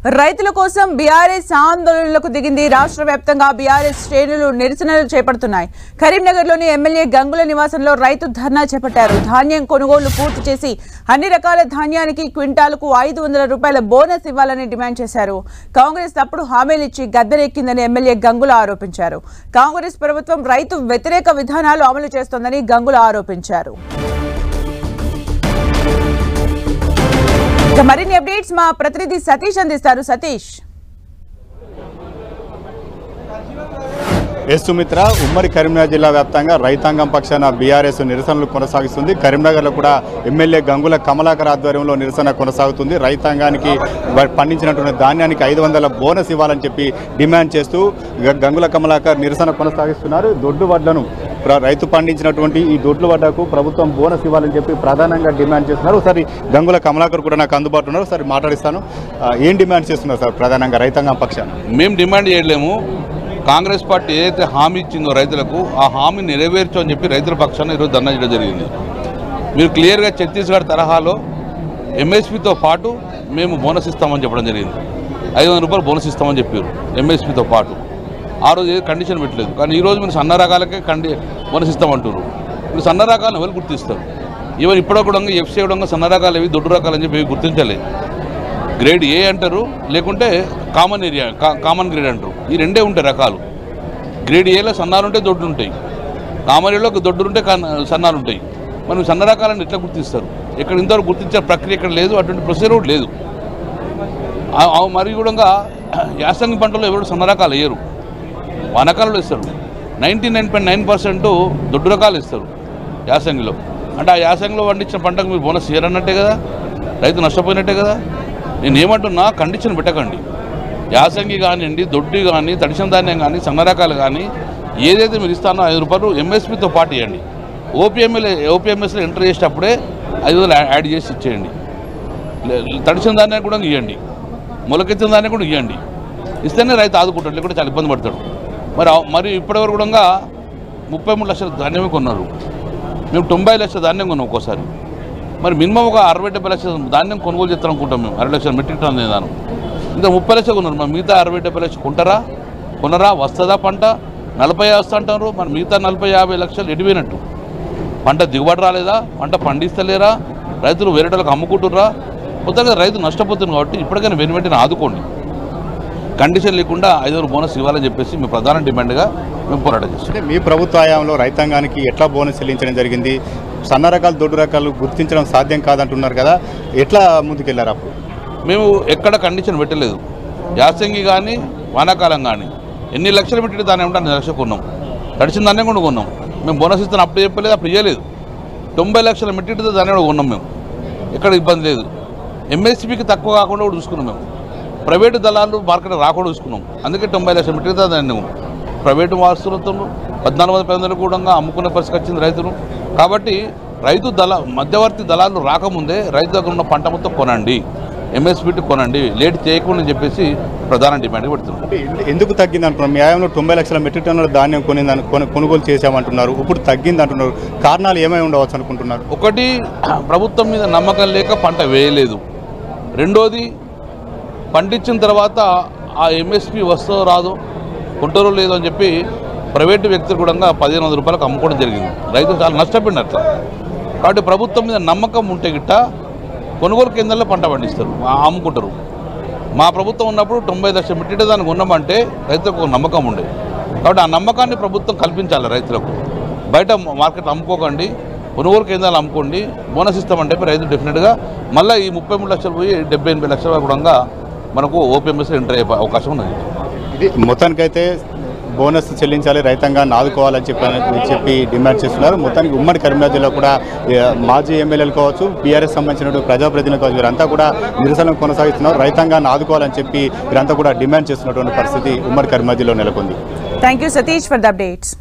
రైతుల కోసం బీఆర్ఎస్ ఆందోళనలకు దిగింది. రాష్ట్ర వ్యాప్తంగా బీఆర్ఎస్ శ్రేణులు నిరసనలు చేపడుతున్నాయి. కరీంనగర్లోని ఎమ్మెల్యే గంగుల నివాసంలో రైతు ధర్నా చేపట్టారు. ధాన్యం కొనుగోలు పూర్తి చేసి అన్ని రకాల ధాన్యానికి క్వింటాలకు 500 రూపాయల బోనస్ ఇవ్వాలని డిమాండ్ చేశారు. కాంగ్రెస్ తప్పుడు హామీలు ఇచ్చి గద్దెనెక్కిందని ఎమ్మెల్యే గంగుల ఆరోపించారు. కాంగ్రెస్ ప్రభుత్వం రైతు వ్యతిరేక విధానాలు అమలు చేస్తోందని గంగుల ఆరోపించారు. మరిన్ని అప్డేట్స్ మా ప్రతినిధి సతీష్ అందిస్తారు. సతీష్. సుమిత్ర, ఉమ్మడి కరీంనగర్ జిల్లా వ్యాప్తంగా రైతాంగం పక్షాన బీఆర్ఎస్ నిరసనలు కొనసాగిస్తుంది. కరీంనగర్లో కూడా ఎమ్మెల్యే గంగుల కమలాకర్ ఆధ్వర్యంలో నిరసన కొనసాగుతుంది. రైతాంగానికి పండించినటువంటి ధాన్యానికి 500 బోనస్ ఇవ్వాలని చెప్పి డిమాండ్ చేస్తూ గంగుల కమలాకర్ నిరసన కొనసాగిస్తున్నారు. దొడ్డు వడ్లను రైతు పండించినటువంటి ఈ దొడ్లు వడ్లకు ప్రభుత్వం బోనస్ ఇవ్వాలని చెప్పి ప్రధానంగా డిమాండ్ చేస్తున్నారు. ఒకసారి గంగుల కమలాకర్ కూడా నాకు అందుబాటులో ఉన్నారు. ఒకసారి మాట్లాడిస్తాను. ఏం డిమాండ్ చేస్తున్నారు సార్ ప్రధానంగా రైతాంగం పక్షాన? మేము డిమాండ్ చేయలేము. కాంగ్రెస్ పార్టీ ఏదైతే హామీ ఇచ్చిందో రైతులకు, ఆ హామీ నెరవేర్చు అని చెప్పి రైతుల పక్షాన ఈరోజు ధర్నా చేయడం జరిగింది. మీరు క్లియర్గా ఛత్తీస్గఢ్ తరహాలో ఎంఎస్పీతో పాటు మేము బోనస్ ఇస్తామని చెప్పడం జరిగింది. 500 రూపాయలు బోనస్ ఇస్తామని చెప్పారు ఎంఎస్పీతో పాటు. ఆ రోజు ఏది కండిషన్ పెట్టలేదు. కానీ ఈరోజు మీరు సన్న రకాలకే బోనస్ ఇస్తామంటారు. మీరు సన్న రకాలను ఎవరు గుర్తిస్తారు? ఈవెన్ ఇప్పుడో కూడా ఎఫ్సీ కూడా సన్న రకాలు ఇవి దొడ్డు రకాలు అని చెప్పి గుర్తించలేదు. గ్రేడ్ ఏ అంటారు, లేకుంటే కామన్ గ్రేడ్ అంటారు. ఈ రెండే ఉంటాయి రకాలు. గ్రేడ్ ఏలో సన్నాలు ఉంటాయి, దొడ్లు ఉంటాయి. కామన్ ఏలో దొడ్డులు ఉంటాయి, సన్నాలు ఉంటాయి. మనం సన్న రకాలను ఎట్లా గుర్తిస్తారు? ఇక్కడ ఇంతవరకు గుర్తించే ప్రక్రియ ఇక్కడ లేదు, అటువంటి ప్రొసీజర్ కూడా లేదు. మరి కూడా యాసంగి పంటలో ఎవరు సన్న రకాలు వేయరు, వానకాలలో ఇస్తారు. 99.9% దొడ్డు రకాలు ఇస్తారు యాసంగిలో. అంటే ఆ యాసంగిలో పండించిన పంటకు మీరు బోనస్ చేయరన్నట్టే కదా, రైతు నష్టపోయినట్టే కదా. నేను ఏమంటున్నా, కండిషన్ పెట్టకండి. యాసంగి కానివ్వండి, దొడ్డి కానీ, తడిసిన ధాన్యం కానీ, సన్న రకాలు కానీ ఏదైతే మీరు ఇస్తానో 5 రూపాయలు ఎంఎస్పీతో పాటు ఇవ్వండి. ఓపీఎంఎస్లో ఎంటర్ చేసేటప్పుడే 500 యాడ్ చేసి ఇచ్చేయండి. తడిసిన ధాన్యాన్ని కూడా ఇవ్వండి, మొలకెత్తిన ధాన్యం కూడా ఇవ్వండి. ఇస్తేనే రైతు ఆదుకుంటాడు, లేకుంటే చాలా ఇబ్బంది పడతాడు. మరి ఇప్పటివరకు కూడా 33 లక్షల ధాన్యమే కొన్నారు. మేము 90 లక్షల ధాన్యం కొన్నాం ఒక్కోసారి. మరి మినిమం ఒక 60-70 లక్షల ధాన్యం కొనుగోలు చేస్తారనుకుంటాం మేము. 60 లక్షల మెట్రిక్ టన్ దాను ఇంకా 30 లక్షలు కొన్నారు. మరి మిగతా 60-70 లక్షలు కొనరా? వస్తుందా పంట? 40 వస్తా అంటారు. మరి మిగతా 40-50 లక్షలు ఎడిపోయినట్టు. పంట దిగుబడి రాలేదా? పంట పండిస్తలేరా? రైతులు వేరేటోళ్ళకి అమ్ముకుంటుర్రా? మొత్తంగా రైతు నష్టపోతుంది. కాబట్టి ఇప్పటికైనా వెంటనే ఆదుకోండి. కండిషన్ లేకుండా 500 బోనస్ ఇవ్వాలని చెప్పేసి మేము ప్రధాన డిమాండ్గా మేము పోరాటం చేస్తాం. మీ ప్రభుత్వ హయాంలో రైతాంగానికి ఎట్లా బోనస్ చెల్లించడం జరిగింది? సన్న రకాలు, దొడ్డు రకాలు గుర్తించడం సాధ్యం కాదంటున్నారు కదా, ఎట్లా ముందుకెళ్లారు? అప్పుడు మేము ఎక్కడ కండిషన్ పెట్టలేదు. యాసంగి కానీ, వానాకాలం కానీ ఎన్ని లక్షలు పెట్టి దాన్ని ఏమంటే 2 లక్షలు కొన్నాం. తడిసిన దాన్ని కూడా కొన్నాం. మేము బోనస్ ఇస్తాను అప్పుడు చెప్పలేదు, అప్పుడు ఇవ్వలేదు. 90 లక్షల మెట్రిక్ దాన్ని కూడా కొన్నాం. మేము ఎక్కడ ఇబ్బంది లేదు. ఎంఎస్పీకి తక్కువ కాకుండా కూడా చూసుకున్నాం. మేము ప్రైవేటు దళాలు మార్కెట్ రాకుండా చూసుకున్నాం. అందుకే 90 లక్షల మెట్రిక్ దాన్ని ప్రైవేటు వాస్తులతో 14,500 కూడా అమ్ముకునే పరిస్థితి వచ్చింది రైతులు. కాబట్టి మధ్యవర్తి దళాలు రాకముందే రైతు దగ్గర ఉన్న పంట మొత్తం కొనండి, ఎంఎస్పీటీ కొనండి, లేట్ చేయకుండా చెప్పేసి ప్రధాన డిమాండ్ పెడుతున్నారు. ఎందుకు తగ్గింది అంటున్నారు? మీ హయాంలో 90 లక్షల మెట్రిక్ టన్నుల ధాన్యం కొనుగోలు చేసామంటున్నారు, ఇప్పుడు తగ్గింది అంటున్నారు. కారణాలు ఏమై ఉండవచ్చు అనుకుంటున్నారు? ఒకటి, ప్రభుత్వం మీద నమ్మకం లేక పంట వేయలేదు. రెండోది, పండించిన తర్వాత ఆ ఎంఎస్పీ వస్తుందో రాదో, కొంటారో లేదో అని చెప్పి ప్రైవేటు వ్యక్తులు కూడా 1,500 రూపాయలకు అమ్ముకోవడం జరిగింది. రైతులు చాలా నష్టపోయింది అట్లా. కాబట్టి ప్రభుత్వం మీద నమ్మకం ఉంటే గిట్ట కొనుగోలు కేంద్రాల్లో పంట పండిస్తారు, అమ్ముకుంటారు. మా ప్రభుత్వం ఉన్నప్పుడు 90 లక్షల మెట్రిక్ దానికి ఉన్నామంటే రైతులకు ఒక నమ్మకం ఉండే. కాబట్టి ఆ నమ్మకాన్ని ప్రభుత్వం కల్పించాలి రైతులకు. బయట మార్కెట్ అమ్ముకోకండి, కొనుగోలు కేంద్రాలు అమ్ముకోండి, బోనస్ ఇస్తామంటే రైతు డెఫినెట్గా మళ్ళీ ఈ 33 లక్షలు పోయి 70-80 లక్షల కూడా మనకు ఓపీఎంఎస్లో ఎంటర్ అయ్యే అవకాశం ఉన్నది. ఇది మొత్తానికైతే బోనస్ చెల్లించాలి, రైతాంగాన్ని ఆదుకోవాలని చెప్పి డిమాండ్ చేస్తున్నారు. మొత్తానికి ఉమ్మడి కరీంనగర్ జిల్లా కూడా మాజీ ఎమ్మెల్యేలు కావచ్చు, బీఆర్ఎస్ సంబంధించిన ప్రజాప్రతినిధులు కావచ్చు, వీరంతా కూడా నిరసన కొనసాగిస్తున్నారు. రైతాంగాన్ని ఆదుకోవాలని చెప్పి వీరంతా కూడా డిమాండ్ చేస్తున్నటువంటి పరిస్థితి ఉమ్మడి కరీంనగర్ జిల్లాలో నెలకొంది. Thank you Satish for the updates.